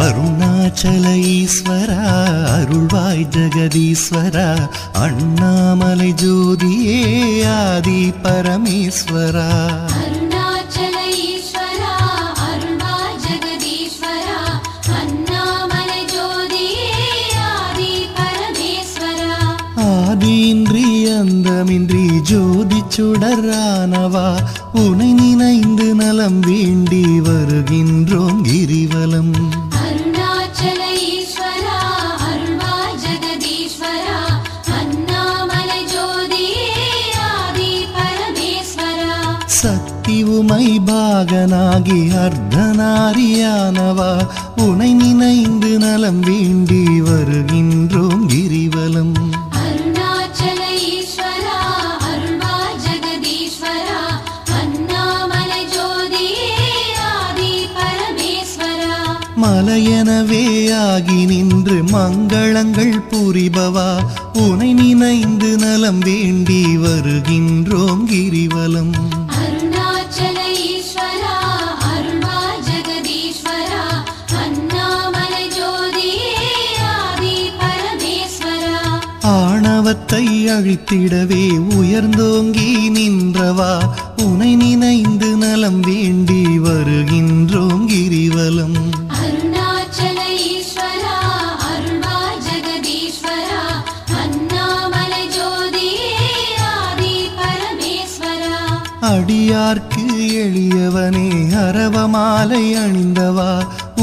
அருணாச்சல ஈஸ்வரா அருள்வாய் ஜெகதீஸ்வரா அண்ணாமலை ஜோதியே ஆதி பரமேஸ்வரா அருணாச்சல ஈஸ்வரா அருள்வாய் ஜெகதீஸ்வரா அண்ணாமலை ஜோதியே ஆதி பரமேஸ்வரா ஆதியின்றி அந்தமின்றி ஜோதி சுடரானவா உனை நினைந்து நலம் வேண்டி வருகின்றோம் கிரிவலம் அருணாச்சல ஈஸ்வரா அருள்வாய் ஜெகதீஸ்வரா அண்ணாமலை ஜோதியே ஆதி பரமேஸ்வரா சக்தி உமை பாகனாகி அர்த்தநாரியானவா உனை நினைந்து நலம் வேண்டி வருகின்றோம் கிரிவலம் அருணாச்சல ஈஸ்வரா அருள்வாய் ஜெகதீஸ்வரா அண்ணாமலை ஜோதியே ஆதி பரமேஸ்வரா மலையெனவே ஆகி நின்று மங்களங்கள் புரிபவா உனை நினைந்து நலம் வேண்டி வருகின்றோம் கிரிவலம் அருணாச்சல ஈஸ்வரா அருள்வாய் ஜெகதீஸ்வரா அண்ணாமலை ஜோதியே ஆதி பரமேஸ்வரா ஆணவத்தை அழித்திடவே உயர்ந்தோங்கி நின்றவா உனை நினைந்து நலம் வேண்டி வருகின்றோம் கிரிவலம் அருணாச்சல ஈஸ்வரா அருள்வாய் ஜெகதீஸ்வரா அண்ணாமலை ஜோதியே ஆதி பரமேஸ்வரா அடியார்க்கு எளியவனே அரவமாலை அணிந்தவா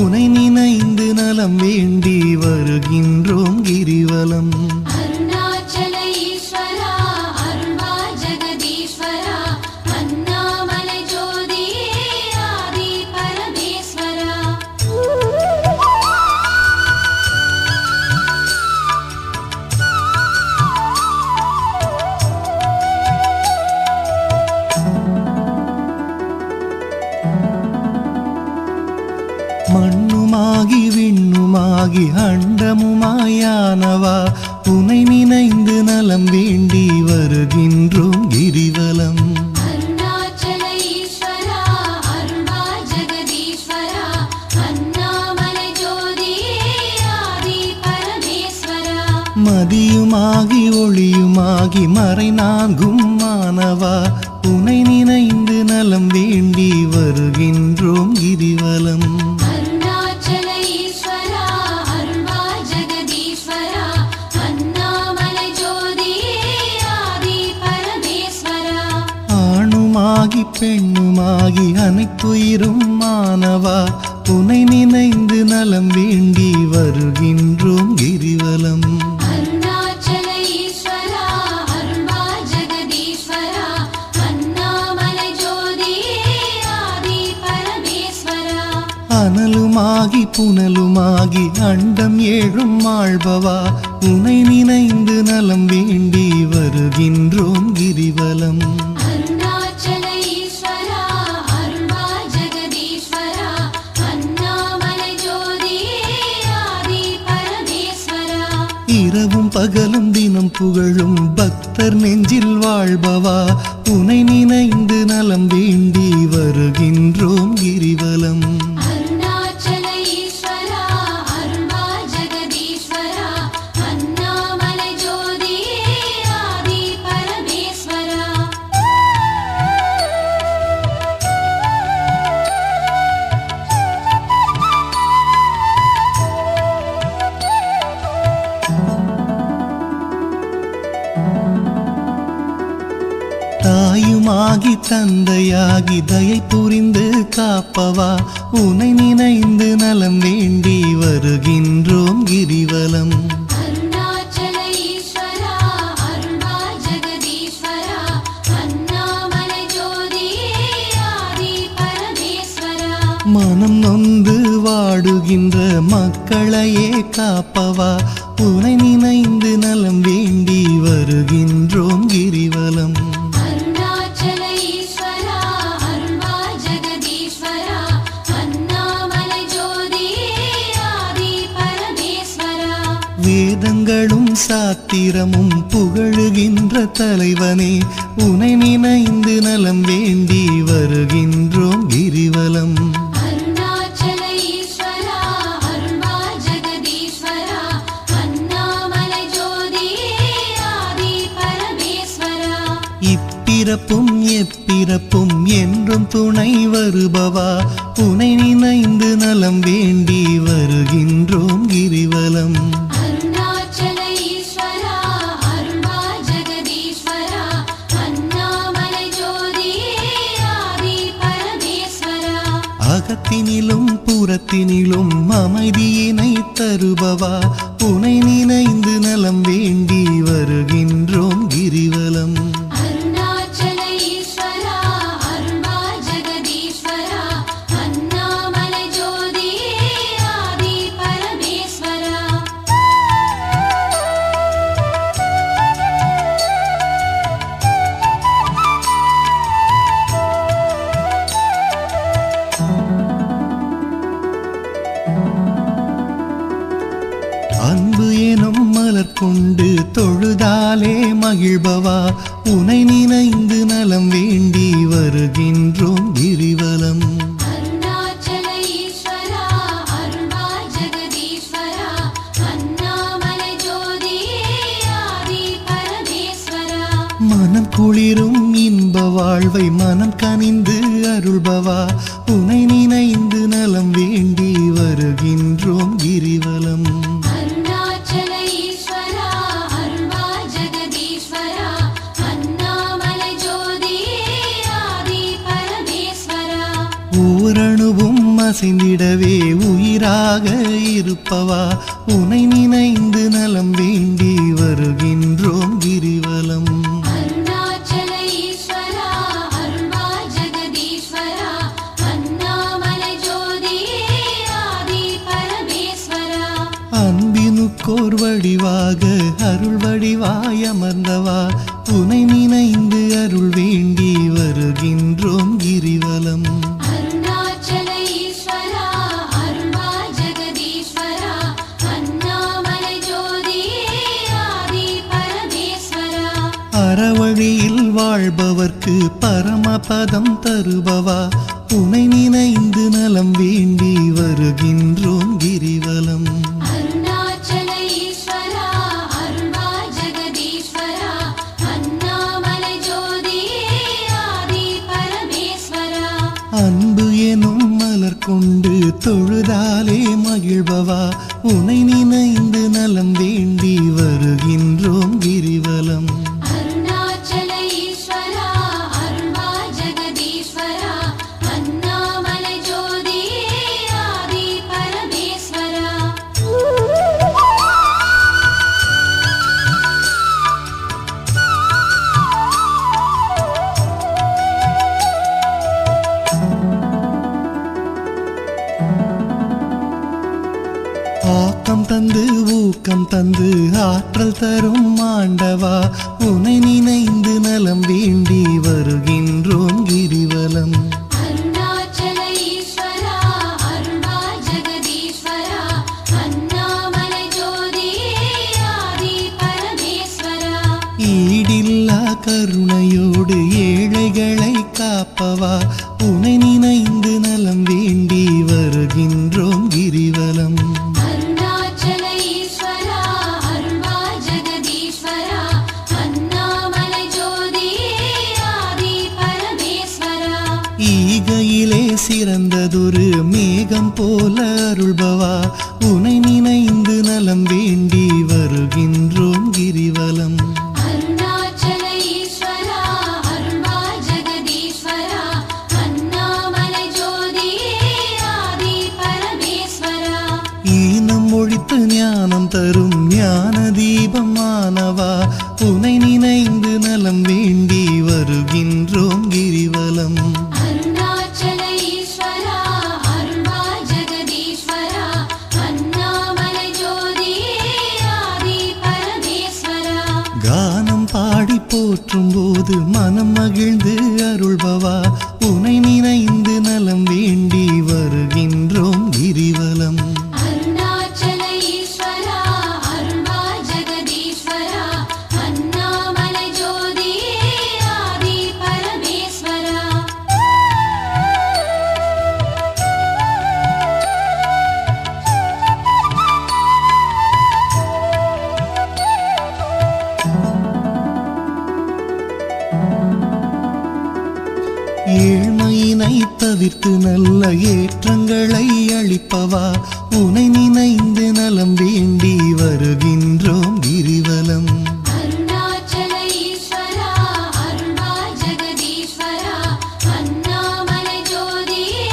உனை நினைந்து நலம் வேண்டி வருகின்றோம் கிரிவலம் அருணாச்சல ஈஸ்வரா அருள்வாய் ஜெகதீஸ்வரா அண்ணாமலை ஜோதியே ஆதி பரமேஸ்வரா மண்ணுமாகி விண்ணுமாகி அண்டமுமாயானவா உனை நினைந்து நலம் வேண்டி வருகின்றோம் கிரிவலம் அருணாச்சல ஈஸ்வரா அருள்வாய் ஜெகதீஸ்வரா அண்ணாமலை ஜோதியே ஆதி பரமேஸ்வரா மதியுமாகி ஒளியுமாகி மறைநான்கும் மானவா உனை நினைந்து நலம் வேண்டி வருகின்றோம் கிரிவலம் அருணாச்சல ஈஸ்வரா அருள்வாய் ஜெகதீஸ்வரா அண்ணாமலை ஜோதியே ஆதி பரமேஸ்வரா ஆணுமாகி பெண்ணுமாகி அனைத்துயிரும் மானவா உனை நினைந்து நலம் வேண்டி வருகின்றோம் கிரிவலம் அருணாச்சல ஈஸ்வரா அருள்வாய் ஜெகதீஸ்வரா அண்ணாமலை ஜோதியே ஆதி பரமேஸ்வரா அனலுமாகி புனலுமாகி அண்டம் ஏழும் ஆள்பவா உனை நினைந்து நலம் வேண்டி வருகின்றோம் கிரிவலம் அருணாச்சல ஈஸ்வரா அருள்வாய் ஜெகதீஸ்வரா அண்ணாமலை ஜோதியே ஆதி பரமேஸ்வரா இரவும் பகலும் தினம் புகழும் பக்தர் நெஞ்சில் வாழ்பவா உனை நினைந்து நலம் வேண்டி வருகின்றோம் கிரிவலம் அருணாச்சல ஈஸ்வரா அருள்வாய் ஜெகதீஸ்வரா அண்ணாமலை ஜோதியே ஆதி பரமேஸ்வரா தாயுமாகி தந்தையாகி தயை புரிந்து காப்பவா உனை நினைந்து நலம் வேண்டி வருகின்றோம் கிரிவலம் அருணாச்சல ஈஸ்வரா அருள்வாய் ஜெகதீஸ்வரா அண்ணாமலை ஜோதியே ஆதி பரமேஸ்வரா மனம் நொந்து வாடுகின்ற மக்களையே காப்பவா உனை நினைந்து நலம் வேண்டி வருகின்றோம் கிரிவலம் அருணாச்சல ஈஸ்வரா அருள்வாய் ஜெகதீஸ்வரா அண்ணாமலை ஜோதியே ஆதி பரமேஸ்வரா வேதங்களும் சாத்திரமும் புகழுகின்ற தலைவனே உனை நினைந்து நலம் வேண்டி வருகின்றோம் கிரிவலம் அருணாச்சல ஈஸ்வரா அருள்வாய் இப்பிறப்பும் எப்பிறப்பும் என்றும் துணை வருபவா உனை நினைந்து நலம் வேண்டி வருகின்றோம் கிரிவலம். அருணாச்சல ஈஸ்வரா அருள்வா ஜெகதீஸ்வரா அண்ணாமலை ஜோதியே ஆதி பரமேஸ்வரா. அகத்தினிலும் புறத்தினிலும் அமைதியினை தருபவா உனை நினைந்து நலம் வேண்டி வருகின்றோம் கிரிவலம். அருணாச்சல ஈஸ்வரா அருள்வா ஜெகதீஸ்வரா அண்ணாமலை ஜோதியே ஆதி பரமேஸ்வரா. அன்பு எனும் மலர் கொண்டு தொழுதாலே மகிழ்பவா உனை நினைந்து நலம் வேண்டி வருகின்றோம் கிரிவலம். அருணாச்சல ஈஸ்வரா அருள்வா ஜெகதீஸ்வரா அண்ணாமலை ஜோதியே ஆதி பரமேஸ்வரா. மனம் குளிரும் இன்ப வாழ்வை மனம் கனிந்து அருள்பவா உனை நினைந்து நலம் வேண்டி வருகின்றோம் கிரிவலம். அருணாச்சல ஈஸ்வரா அருள்வா ஜெகதீஸ்வரா அண்ணாமலை ஜோதியே ஆதி பரமேஸ்வரா. ஓரணுவும் அசைந்திடவே உயிராக இருப்பவா உனை நினைந்து நலம் வேண்டி வருகின்றோம் கிரிவலம். அருணாச்சல ஈஸ்வரா அருள்வா ஜெகதீஸ்வரா அண்ணாமலை ஜோதியே ஆதி பரமேஸ்வரா. அன்பினுக்கோர் வடிவாக அருள் வடிவாய் அமர்ந்தவா உனை நினைந்து அருள் வேண்டி வருகின்றோம் கிரிவலம். அருணாச்சல ஈஸ்வரா அருள்வா ஜெகதீஸ்வரா அண்ணாமலை ஜோதியே ஆதி பரமேஸ்வரா. அறவழியில் வாழ்பவர்க்கு பரமபதம் தருபவா உனை நினைந்து நலம் வேண்டி வருகின்றோம் கிரிவலம். அருணாச்சல ஈஸ்வரா அருள்வா ஜெகதீஸ்வரா அண்ணாமலை ஜோதியே ஆதி பரமேஸ்வரா. அன்பு எனும் மலர் கொண்டு தொழுதாலே மகிழ்பவா உனை நினைந்து நலம் வேண்டி வருகின்றோம் கிரிவலம். அருணாச்சல ஈஸ்வரா அருள்வா ஜெகதீஸ்வரா அண்ணாமலை ஜோதியே ஆதி பரமேஸ்வரா. ஆக்கம் தந்து ஊக்கம் தந்து ஆற்றல் தரும் ஆண்டவா உனை நினைந்து நலம் வேண்டி வருகின்றோம் கிரிவலம். அருணாச்சல ஈஸ்வரா அருள்வா ஜெகதீஸ்வரா அண்ணாமலை ஜோதியே ஆதி பரமேஸ்வரா. ஈடில்லா கருணையோடு ஏழைகளை காப்பவா உனை நினைந்து நலம் வேண்டி வருகின்றோம் கிரிவலம். அருணாச்சல ஈஸ்வரா அருள்வா ஜெகதீஸ்வரா அண்ணாமலை ஜோதியே ஆதி பரமேஸ்வரா. ஈகையிலே சிறந்ததொரு மேகம் போல அருள்பவா உனை நினைந்து நலம் வேண்டி வருகின்றோம் கிரிவலம். அருணாச்சல ஈஸ்வரா அருள்வா ஜெகதீஸ்வரா அண்ணாமலை ஜோதியே ஆதி பரமேஸ்வரா. ஈனம் ஒழித்து ஞானம் தரும் ஞான தீபமானவா உனை நினைந்து நலம் வேண்டி வருகின்றோம் கிரிவலம். அருணாச்சல ஈஸ்வரா அருள்வா ஜெகதீஸ்வரா அண்ணாமலை ஜோதியே ஆதி பரமேஸ்வரா. கானம் பாடி போற்றும் போது மனம் மகிழ்ந்து அருள்பவா உனை நினைந்து நலம் வேண்டி வருகின்றோம் கிரிவலம். அருணாச்சல ஈஸ்வரா அருள்வா ஜெகதீஸ்வரா அண்ணாமலை ஜோதியே ஆதி பரமேஸ்வரா. தவிர்த்து நல்ல ஏற்றங்களை அளிப்பவா உனை நினைந்து நலம் வேண்டி வருகின்றோம் கிரிவலம். அருணாச்சல ஈஸ்வரா அருள்வா ஜெகதீஸ்வரா அண்ணாமலை ஜோதியே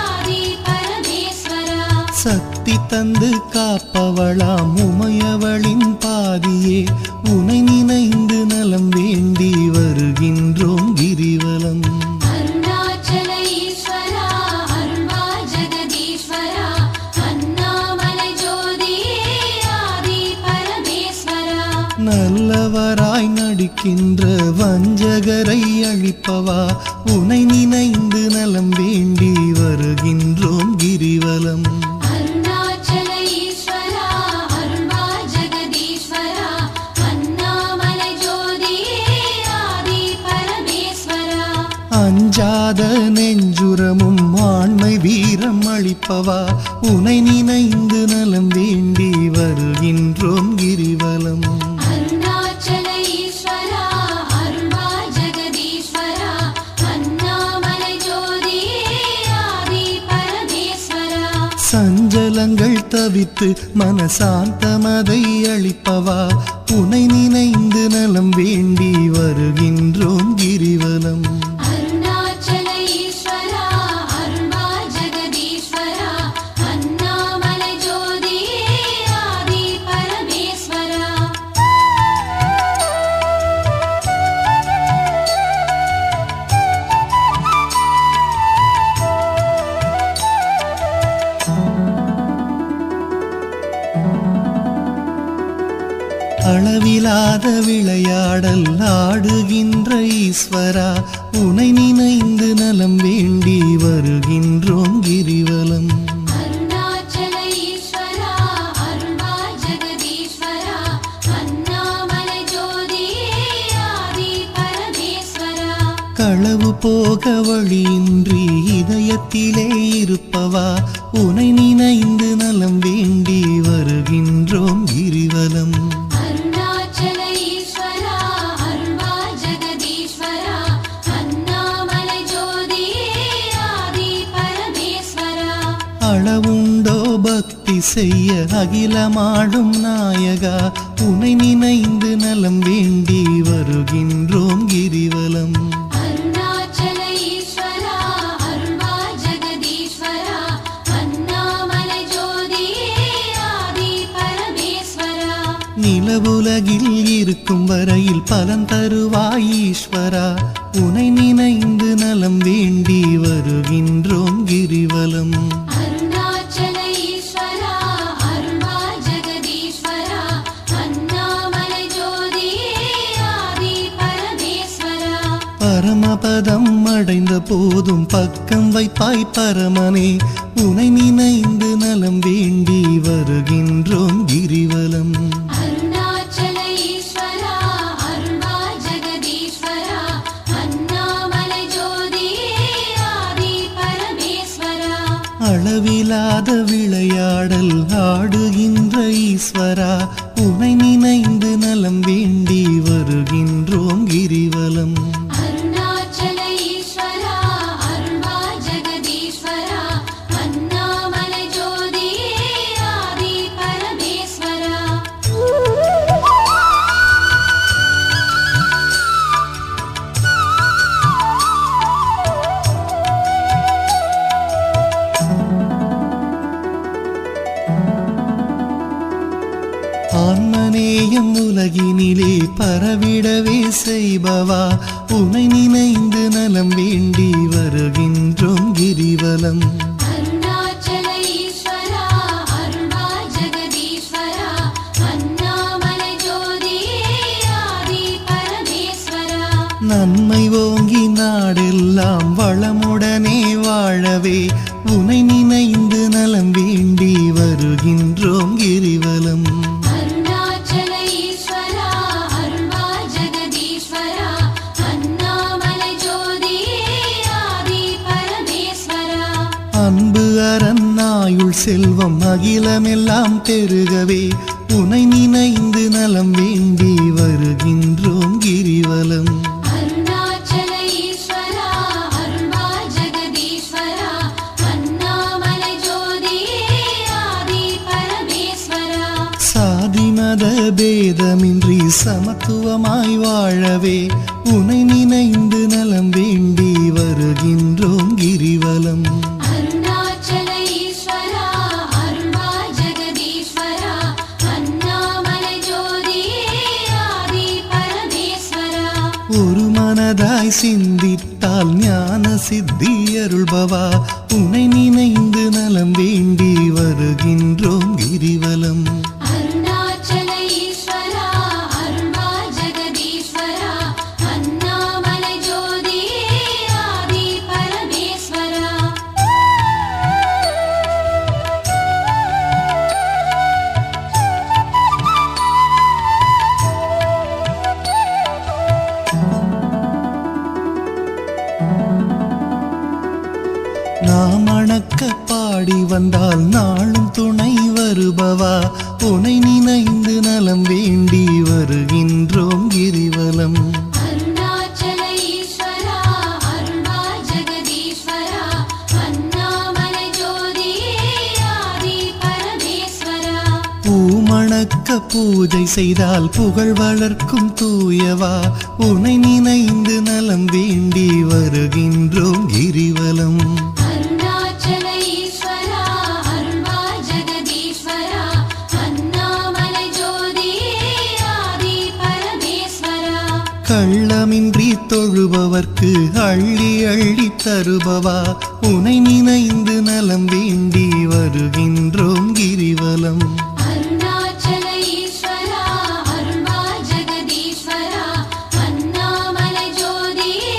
ஆதி பரமேஸ்வரா. சக்தி தந்து காப்பவளாம் உமையவளின் பாதியே உனை நினைந்து நலம் வேண்டி வருகின்றோம் கிரிவலம். அருணாச்சல ஈஸ்வரா அருள்வா ஜெகதீஸ்வரா அண்ணாமலை ஜோதியே ஆதி பரமேஸ்வரா. நல்லவராய் நடிக்கின்ற வஞ்சகரை அழிப்பவா உனை நினைந்து நலம் வேண்டி வருகின்றோம் கிரிவலம். அருணாச்சல ஈஸ்வரா அருள்வா ஜெகதீஸ்வரா அண்ணாமலை ஜோதியே ஆதி பரமேஸ்வரா. அஞ்சாத நெஞ்சுரமும் ஆண்மை வீரம் அளிப்பவா உனை நினைந்து நலம் வேண்டி வருகின்றோம் கிரிவலம். அருணாச்சல ஈஸ்வரா அருள்வா ஜெகதீஸ்வரா அண்ணாமலை ஜோதியே ஆதி பரமேஸ்வரா. சஞ்சலங்கள் தவித்து மனசாந்தமதை அளிப்பவா உனை நினைந்து நலம் வேண்டி வருகின்றோம் கிரிவலம். அருணாச்சல ஈஸ்வரா அருள்வா ஜெகதீஸ்வரா அண்ணாமலை ஜோதியே ஆதி பரமேஸ்வரா. அளவிலாத விளையாடல் ஆடுகின்ற ஈஸ்வரா உனை நினைந்து நலம் வேண்டி வருகின்றோம் கிரிவலம். அருணாச்சல ஈஸ்வரா அருள்வா ஜெகதீஸ்வரா அண்ணாமலை ஜோதியே ஆதி பரமேஸ்வரா. களவு போக வழியின்றி இதயத்திலே இருப்பவா உனை நினைந்து நலம் வேண்டி வருகின்றோம் கிரிவலம். அருணாச்சல ஈஸ்வரா அருள்வா ஜெகதீஸ்வரா அண்ணாமலை ஜோதியே ஆதி பரமேஸ்வரா. அளவுண்டோ பக்தி செய்ய அகிலமாடும் நாயகா உனை நினைந்து நலம் வேண்டி வருகின்றோம் கிரிவலம். அருணாச்சல ஈஸ்வரா அருள்வா ஜெகதீஸ்வரா அண்ணாமலை ஜோதியே ஆதி பரமேஸ்வரா. நிலவுலகில் இருக்கும் வரையில் பலன் தருவாய் ஈஸ்வரா உனை நினைந்து நலம் வேண்டி வருகின்றோம் கிரிவலம். அருணாச்சல ஈஸ்வரா அருள்வா ஜெகதீஸ்வரா அண்ணாமலை ஜோதியே ஆதி பரமேஸ்வரா. பரமபதம் அடைந்த போதும் பக்கம் வைப்பாய் பரமனே உனை நினைந்து நலம் வேண்டி வருகின்றோம் கிரிவலம். அருணாச்சல ஈஸ்வரா அருள்வா ஜெகதீஸ்வரா அண்ணாமலை ஜோதியே ஆதி பரமேஸ்வரா. அளவிலாத விளையாடல் ஆடுகின்ற ஈஸ்வரா உனை நினைந்து நலம் வேண்டி வருகின்றோம் கிரிவலம். அருணாச்சல ஈஸ்வரா அருள்வா ஜெகதீஸ்வரா அண்ணாமலை ஜோதியே ஆதி பரமேஸ்வரா. ஆன்மநேயம் உலகினிலே பரவிடவே செய்பவா உனை நினைந்து நலம் வேண்டி வருகின்றோம் கிரிவலம். அருணாச்சல ஈஸ்வரா அருள்வா ஜெகதீஸ்வரா அண்ணாமலை ஜோதியே ஆதி பரமேஸ்வரா. நன்மை ஓங்கி நாடெல்லாம் வளமுடனே வாழவே உனை நினைந்து நலம் வேண்டி வருகின்றோம் கிரிவலம். அருணாச்சல ஈஸ்வரா அருள்வா ஜெகதீஸ்வரா அண்ணாமலை ஜோதியே ஆதி பரமேஸ்வரா. அன்பு அரணாயுள் செல்வம் அகிலமெல்லாம் பெருகவே உனை நினைந்து நலம் வேண்டி வருகின்றோம் கிரிவலம். அருணாச்சல ஈஸ்வரா அருள்வா ஜெகதீஸ்வரா பேதமின்றி சமத்துவமாய் வாழவே உனை நினைந்து நலம் வேண்டி வருகின்றோம் கிரிவலம். அருணாச்சல ஈஸ்வரா அருள்வா ஜெகதீஸ்வரா அண்ணாமலை ஜோதியே ஆதி பரமேஸ்வரா. ஒரு மனதாய் சிந்தித்தால் ஞான சித்தி அருள்பவா உனை நினைந்து நலம் வேண்டி வருகின்றோம் கிரிவலம். அருணாச்சல ஈஸ்வரா அருள்வா ஜெகதீஸ்வரா அண்ணாமலை ஜோதியே ஆதி பரமேஸ்வரா. நாம் அணக்க பாடி வந்தால் நாளும் துணை வருபவா உனை நினைந்து நலம் வேண்டி வருகின்றோம் கிரிவலம். அருணாச்சல ஈஸ்வரா அருள்வா ஜெகதீஸ்வரா அண்ணாமலை ஜோதியே ஆதி பரமேஸ்வரா. பூமணக்க பூஜை செய்தால் புகழ் வளர்க்கும் தூயவா உனை நினைந்து நலம் வேண்டி வருகின்றோம் கிரிவலம். அருணாச்சல ஈஸ்வரா அருள்வா ஜெகதீஸ்வரா அண்ணாமலை ஜோதியே ஆதி பரமேஸ்வரா. கள்ளமின்றி தொழுபவர்க்கு அள்ளி அள்ளி தருபவா உனை நினைந்து நலம் வேண்டி வருகின்றோம் கிரிவலம். அருணாச்சல ஈஸ்வரா அருள்வா ஜெகதீஸ்வரா அண்ணாமலை ஜோதியே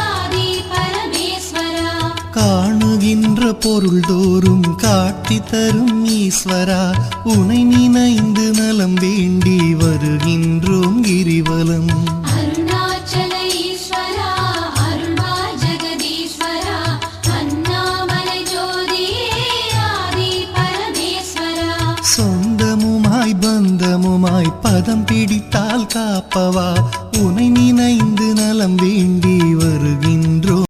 ஆதி பரமேஸ்வரா. காணுகின்ற பொருள் தோறும் காட்டி தரும் ஈஸ்வரா உனை நினைந்து நலம் வேண்டி வருகின்றோம் கிரிவலம். அருணாச்சல ஈஸ்வரா அருள்வா ஜெகதீஸ்வரா அண்ணாமலை ஜோதியே ஆதி பரமேஸ்வரா. சொந்தமுமாய் பந்தமுமாய் பதம் பிடித்தால் காப்பவா உனை நினைந்து நலம் வேண்டி வருகின்ற